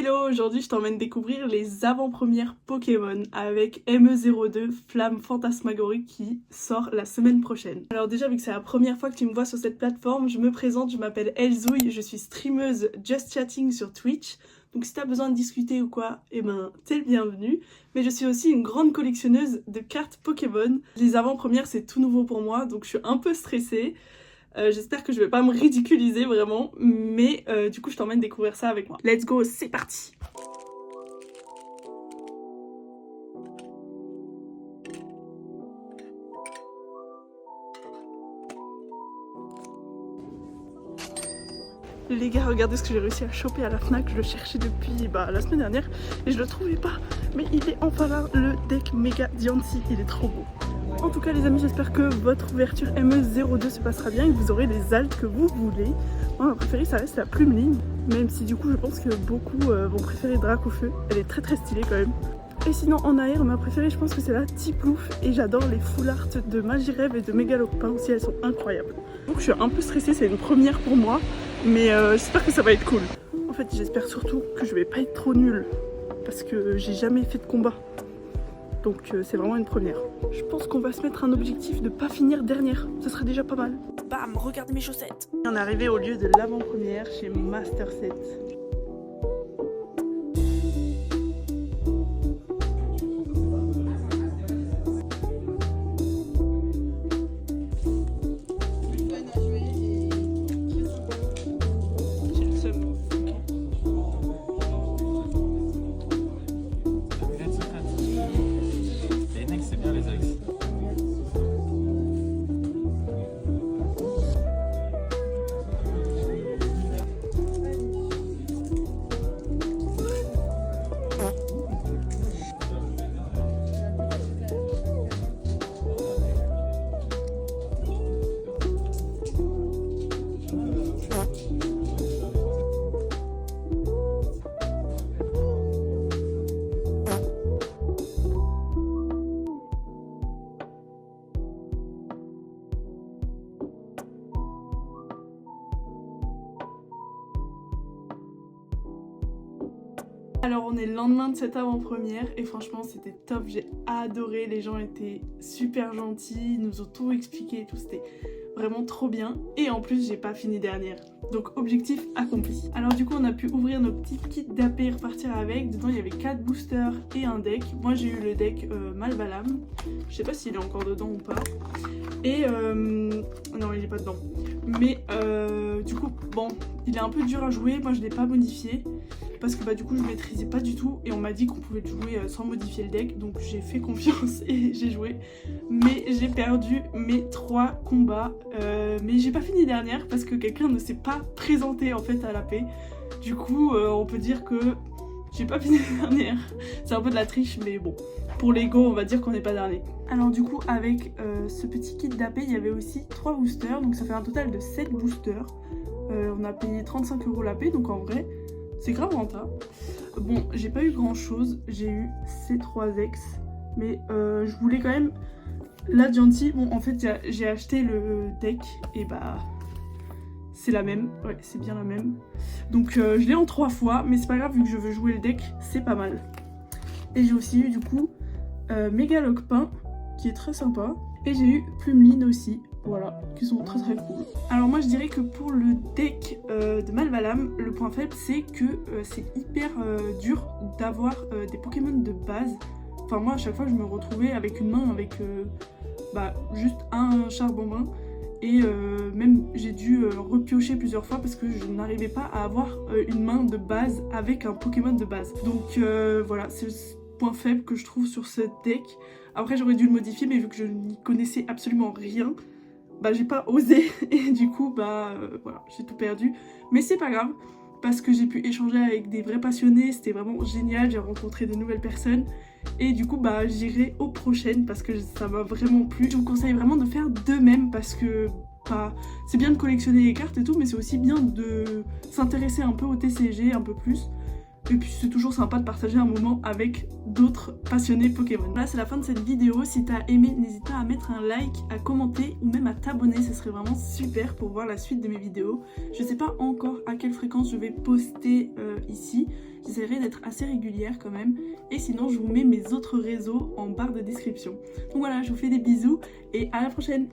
Hello, aujourd'hui je t'emmène découvrir les avant-premières Pokémon avec ME02 Flamme Fantasmagorie qui sort la semaine prochaine. Alors déjà vu que c'est la première fois que tu me vois sur cette plateforme, je me présente, je m'appelle Elzouille, je suis streameuse Just Chatting sur Twitch. Donc si t'as besoin de discuter ou quoi, eh ben t'es le bienvenu. Mais je suis aussi une grande collectionneuse de cartes Pokémon. Les avant-premières c'est tout nouveau pour moi, donc je suis un peu stressée. J'espère que je vais pas me ridiculiser vraiment, mais du coup je t'emmène découvrir ça avec moi. Let's go, c'est parti! Les gars, regardez ce que j'ai réussi à choper à la Fnac, je le cherchais depuis la semaine dernière et je le trouvais pas. Mais il est enfin là, le deck Mega Diancie, il est trop beau. En tout cas les amis, j'espère que votre ouverture ME02 se passera bien et que vous aurez les altes que vous voulez. Moi ma préférée ça reste la Plumeline, même si du coup je pense que beaucoup vont préférer Dracofeu. Elle est très stylée quand même. Et sinon en air, ma préférée je pense que c'est la Tiplouf et j'adore les full art de Magirève et de Mégalopin aussi, elles sont incroyables. Donc je suis un peu stressée, c'est une première pour moi, mais j'espère que ça va être cool. En fait j'espère surtout que je vais pas être trop nulle parce que j'ai jamais fait de combat. Donc c'est vraiment une première. Je pense qu'on va se mettre un objectif de pas finir dernière, ce serait déjà pas mal. Bam, regardez mes chaussettes. On est arrivé au lieu de l'avant-première chez Master 7. Alors on est le lendemain de cette avant-première et franchement c'était top, j'ai adoré, les gens étaient super gentils, ils nous ont tout expliqué et tout, c'était vraiment trop bien. Et en plus j'ai pas fini dernière, donc objectif accompli. Alors du coup on a pu ouvrir nos petits kits d'AP et repartir avec. Dedans il y avait 4 boosters et un deck. Moi j'ai eu le deck Malvalam, je sais pas s'il est encore dedans ou pas. Et non il est pas dedans. Mais du coup bon, il est un peu dur à jouer, moi je l'ai pas modifié. Parce que du coup je maîtrisais pas du tout et on m'a dit qu'on pouvait le jouer sans modifier le deck, donc j'ai fait confiance et j'ai joué. Mais j'ai perdu mes 3 combats, mais j'ai pas fini dernière parce que quelqu'un ne s'est pas présenté en fait à la paix. Du coup on peut dire que j'ai pas fini dernière. C'est un peu de la triche mais bon, pour l'ego on va dire qu'on n'est pas dernier. Alors du coup avec ce petit kit d'AP il y avait aussi 3 boosters, donc ça fait un total de 7 boosters. On a payé 35 € l'AP, donc en vrai c'est grave rentable. Bon, j'ai pas eu grand chose, j'ai eu ces 3 ex, mais je voulais quand même la Diancie. Bon, en fait, j'ai acheté le deck et c'est la même, ouais, c'est bien la même. Donc je l'ai en 3 fois, mais c'est pas grave, vu que je veux jouer le deck, c'est pas mal. Et j'ai aussi eu du coup Mégalopin, qui est très sympa, et j'ai eu Plumeline aussi. Voilà, qui sont très cool. Alors moi je dirais que pour le deck de Malvalam, le point faible c'est que c'est hyper dur d'avoir des Pokémon de base. Enfin moi à chaque fois je me retrouvais avec une main avec juste un Charbonbin. Et même j'ai dû repiocher plusieurs fois parce que je n'arrivais pas à avoir une main de base avec un Pokémon de base. Donc voilà, c'est le point faible que je trouve sur ce deck. Après j'aurais dû le modifier mais vu que je n'y connaissais absolument rien, j'ai pas osé et du coup voilà, j'ai tout perdu. Mais c'est pas grave parce que j'ai pu échanger avec des vrais passionnés, c'était vraiment génial, j'ai rencontré de nouvelles personnes. Et du coup j'irai aux prochaines parce que ça m'a vraiment plu. Je vous conseille vraiment de faire de même parce que c'est bien de collectionner les cartes et tout, mais c'est aussi bien de s'intéresser un peu au TCG un peu plus. Et puis c'est toujours sympa de partager un moment avec d'autres passionnés Pokémon. Là c'est la fin de cette vidéo, si t'as aimé n'hésite pas à mettre un like, à commenter ou même à t'abonner, ce serait vraiment super pour voir la suite de mes vidéos. Je sais pas encore à quelle fréquence je vais poster ici, j'essaierai d'être assez régulière quand même, et sinon je vous mets mes autres réseaux en barre de description. Donc voilà, je vous fais des bisous et à la prochaine.